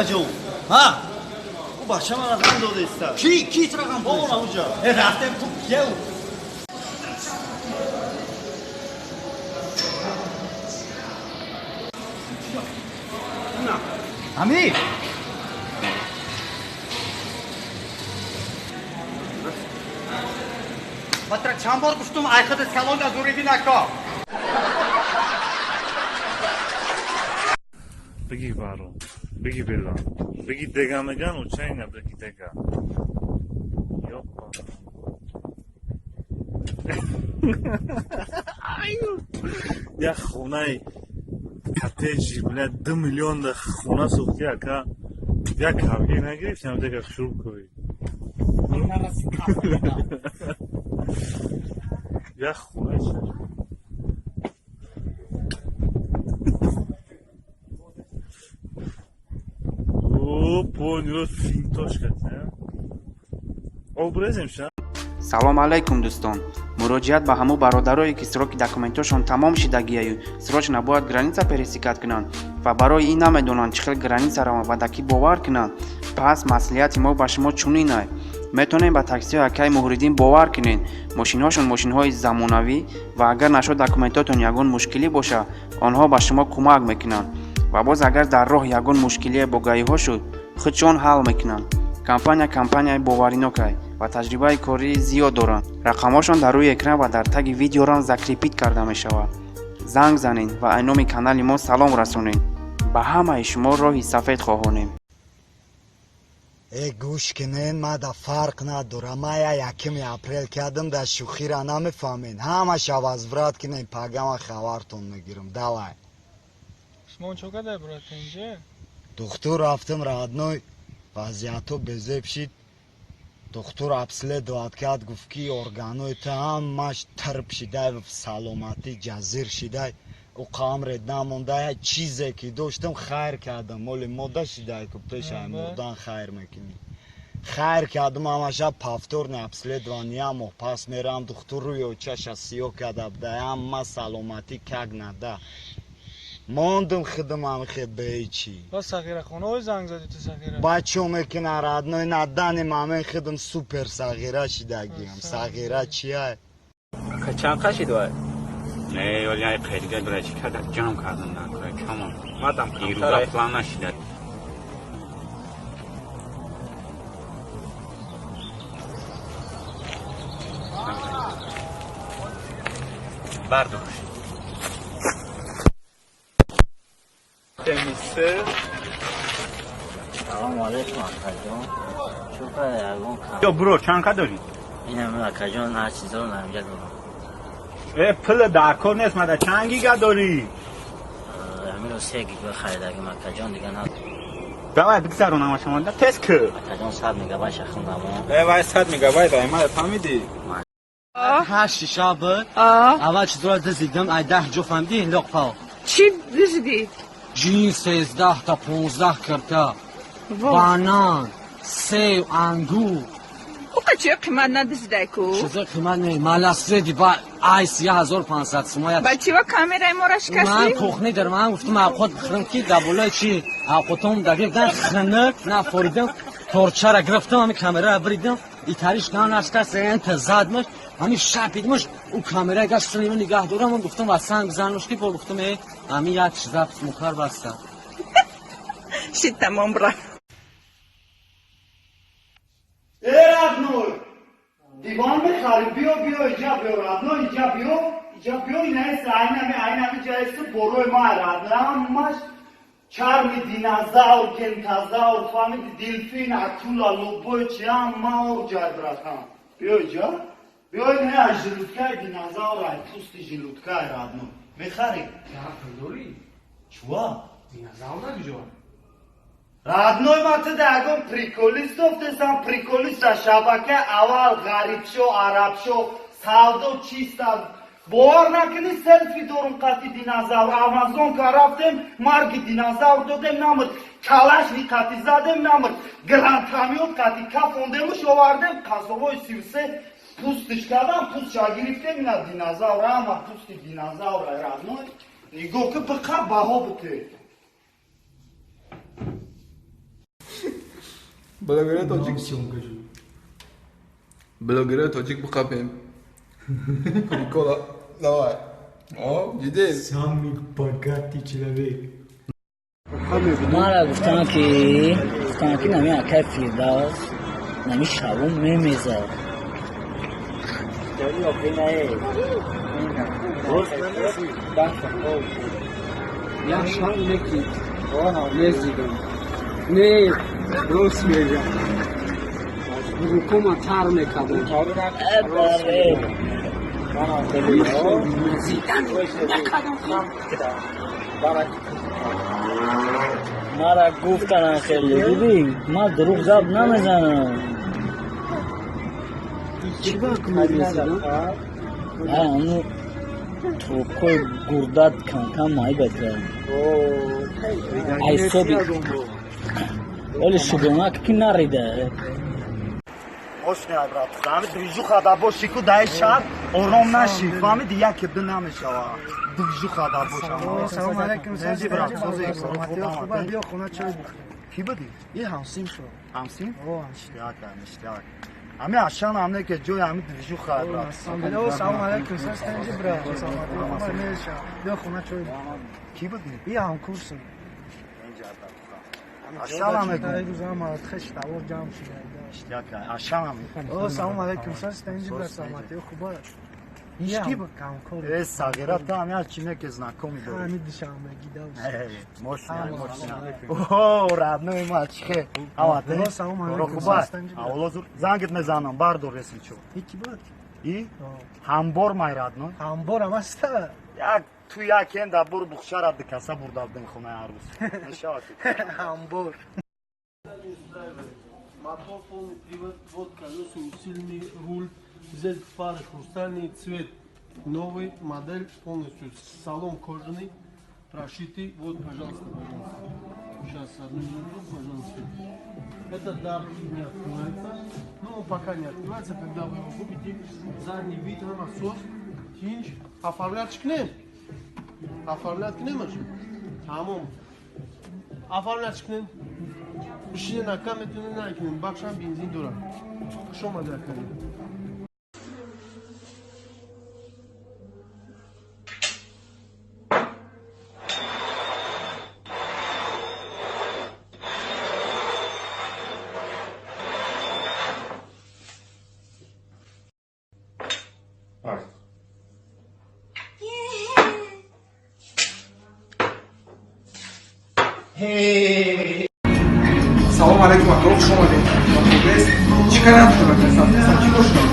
جون ها او بچه من رقم داده است کی رقم بابا اونجا رفتم تو کیو امیر باترا چند بار گفتم ایخد کلان از دوری نکا بگی بارو بگی بلا بگی دگا مگن و چای نبگی دگا یا خونه کاتیجی بله 2 میلیون ده خونه سوختی اکا یا کابگی نگرفتم دگا شروع کوی یا خونه چه понял финтош кардем обрезем ша салом алайкум дӯстон муроҷиат ба ҳамон бародарое ки сроки документошон тамом шидагияю срочно бояд граница пересекат кунанд ва барои ин намедонанд чӣ хел границаро ба даки бовар кунанд пас маслиҳати мо ба шумо чунин аст метавонем ба таксиҳои акаи муҳриддин бовар кунед мошинҳошон мошинҳои замонавӣ ва агар нашуд документотон ягон мушкилӣ бошад онҳо ба шумо кӯмак мекунанд ва боз агар дар роҳ ягон мушкилие бо гаиҳо шуд худшон ҳал мекунанд компанияи боваринок аст ва таҷрибаи корӣ зиёд доранд рақамҳошон дар рӯи экран ва дар таги видеорам закрепит карда мешавад занг занед ва айноми канали мо салом расонед ба ҳамаи шумо роҳи сафед хоҳонем гӯш кинен ма да фарқ надорам ма якими апрел кардам да шӯхира намефаҳмед ҳама шавазврат кинен пагама хабартон мегирам давай шумо чо карда брат инҷа духтур рафтам радной вазъиятҳо безеб шид духтур обследоват кард гуфт ки органоита ҳамаш тарб шидай саломатӣ ҷазир шидай уқамред намондай чизе ки доштам хайр кардам моли мода шидай ку пешай мурдан хайр мекунӣ хайр кардам ҳамаша повторни обследование моҳ пас мерам духтур рӯи очаша сиёҳ карда будай ҳама саломатӣ как нада мондам хидмам хеб беичи ба сағирахонаҳои занг задӣ ту сағира бачо мекунад радной надани мамен хидм супер сағира шидагиам сағира чия چند خشید وای نه ولی ای خیلی برای چی کرد جام کردم نکنه کمان مادام دیروزا پلان نشید برداشت تمیسه سلام علیکم اکا جان شکر یگون کن یا برو چند که داری؟ این همه اکا جان هر چیزا رو نمیگه دارم پل درکار نیست مده چند گیگه داری؟ همین رو 3 گیگا خریدگیم اکا جان دیگه ندارم باید بگذارون همه شما ده تست که اکا جان 100 مگابایت شخوندم باید 100 مگابایت ما فهمیدی؟ هشت شب اول چیزا دزدیدم ای 10 جو فهمیدی این لقفا چی دزدی؟ جین 13 تا 15 کرتا بانان سیب انگور او چه قیمت ندزده کو؟ چیزا قیمت نه مالاسره دی با آیس 1500 سومایت بچه و کامیرای ما را شکستی؟ من کوخنی در من گفتم آقاد بخرم کی دبولای چی آقاتم دقیقا خنک نه فوریدم تورچه را گرفتم همین کامرا را بریدم ایتاریش کان اشکاس انتزاد مش همین شاپیدمش او کامرا گشتم نگاه دارم من گفتم واسه زنوش کی گفتم همین یک چیزا مخار بسته شی تمام برا رادنوی دیوان میخواری بیا اینجا بیا رادنوی اینجا بیا این هست اینمی جایسته بروی ما رادنوی همش چرمی دینازاور کنتازاور فهمیدی دیلفین اکولا لوبوی چی همه او جای براتم بیا اینجا بیا این هست جلوتکای دینازاور های پوستی جلوتکای رادنوی میخواری؟ دوری چوا؟ دینازاور نمیجوان رادنوی ما تو داگم پریکولیست افتسام پریکولیست را شبکه اول غریب شو عرب شو سالدو چیست باور نکنی سلفی دارم قطی دینازاور آمازون که رفتم مرگ دینازاور دادم نامد کلاش وی قطی زدم نامد گران کامیوت قطی کفوندمش آوردم قصبای 33 پوستش کردم پوست شاگریفتم اینا دینازاور اما پوستی دینازاور رادنوی نگو که بقا بها بته بلاگرای تاجیک بخوابیم پریکولا давай جدی سامی باگاتی چلوی ما را گفتن که نمی اکای فیرداز نمی شبون میمیزه داری آقای نهی یا شام نکی آه نزدیدم نه درست میگم حکومت تر میکردم ما را گفتن خیلی دیدی ما دروغ زب نمیزنم چی باید میزدم؟ اونو توکوی گردت کم مایی بکرم ایسا بی ولی شدونا که نریده خوش نیاد برات فهمید движуха да боши ку дай шаб ором наши фаҳмиди як бу намешава движуха да боша салом алейкум сази брат сози خوبه بیا خونه چای بخور ки буди این همسیم شو ҳамсин اوه ништиак ҳами ашан ҳамне ки ҷои ҳами движуха брат салом алейкум сас танжи брат саломати خوبه неша بیا خونه چای بخور ки буди بیا هم کورسون ашан ҳаме ای روز هم خش دوار جمع شده ништиак ашан ҳаме اوه سلام علیکم سس танжи брат саломати خوبه Ишки ба камкор. Сагира там я чинеке знакомый был. Ами душанбе гидав. Мощный. О, родной мальчик. А вот, салом алейкум. Аулозур. Зангет мезанам, бардор ресичо. Ики бат. И? Хамбор май родной. Хамбор амаста. Як ту якен да бур бухшара дикаса бурдавден хона арус. Нешават. Хамбор. Мотор полный привод, вот колеса, усиленный руль, здесь фары хрустальный, цвет новый, модель полностью, салон кожаный, прошитый, вот, пожалуйста, сейчас одну минуту, пожалуйста. Это дах не открывается, ну, пока не открывается, когда вы его купите, задний вид, насос, хинч, оформлять кнем, tamam, оформлять кнем. Işine nakametini nakinin, bakşam benzin dolar. Şoma da yakın. Hey. Салом алейкум, atoq шумо дед. Хубест. Чӣ карам кунам? Чӣ бошам?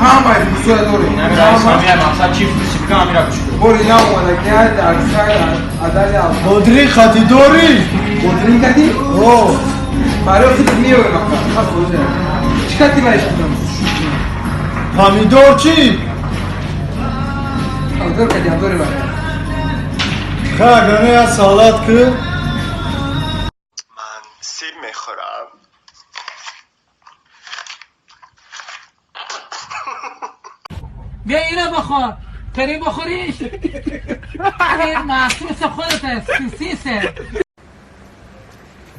Ҳамаи бузург дорем. Намира мақсад чӣ специфика амира куш. Бори наомада ки аксар адали ал. Бодри хати дори? Бодри кади? О. Барои худат меёрам мақсад. Хас боза. Чӣ кати бараш кунам? Помидор чӣ? Помидор кади дори бар. Хагане салат ки? سیب میخورم بیا اینو بخور تری بخوریش این محسوس خودت سیسه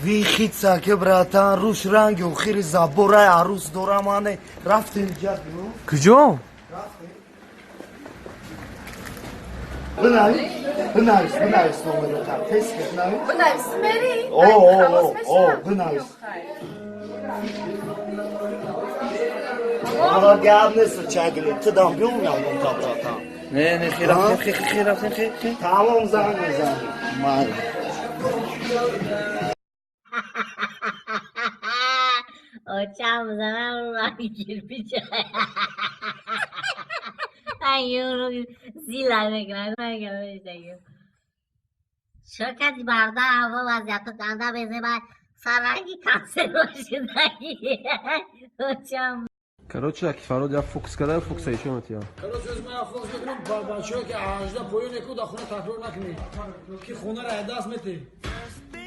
وی خیتسا که براتان روش رنگ و خیری زبورای عروس دورمانه رفتیم جد کجا؟ بنویس نومرتان تست بنویس بنویس مری او بنویس حالا گرد نیست چگلی تو دام بیونم اون قطعاتم نه خیلی تمام زن میزنی مال Hocam sana kirpiç. Ay onu zilane kadar gelmiştim. Şirket barda hava vaziyatı kanda bize bak sarangi kanser başındaki. Hocam. Короче, Фарод я фокус кадар, фокус еще мат я. Короче, از من فوکس میکنم بچه‌ها که 18 پایین نکود خونه تکرار نکنید که خونه را دست میته.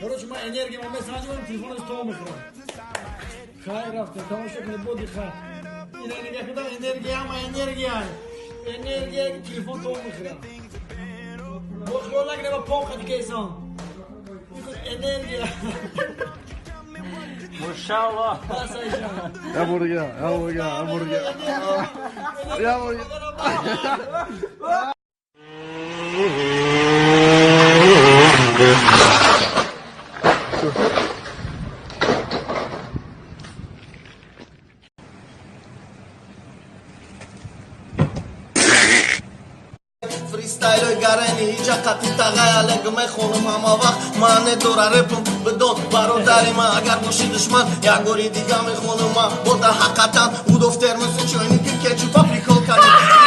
короче من انرژی من میسازم تلفنش تو میخورم. خیر رفته تماشا کنید بودی خیر. این نگاه کن انرژی هم انرژی تلفن تو میخورم. بخور نکنه با پام خدی کیسان. انرژی. مش شاوا Hamburger, hamburger, hamburger. Hamburger. فریستایل گرینی ایجا قطی تغییل گمه خونم همه وقت من دور رپم بدون برادری من اگر باشی دشمن یک گوری دیگه میخونم من بوده حقیقتا او دفتر مثل چوینی که کچی پاپریکو کنی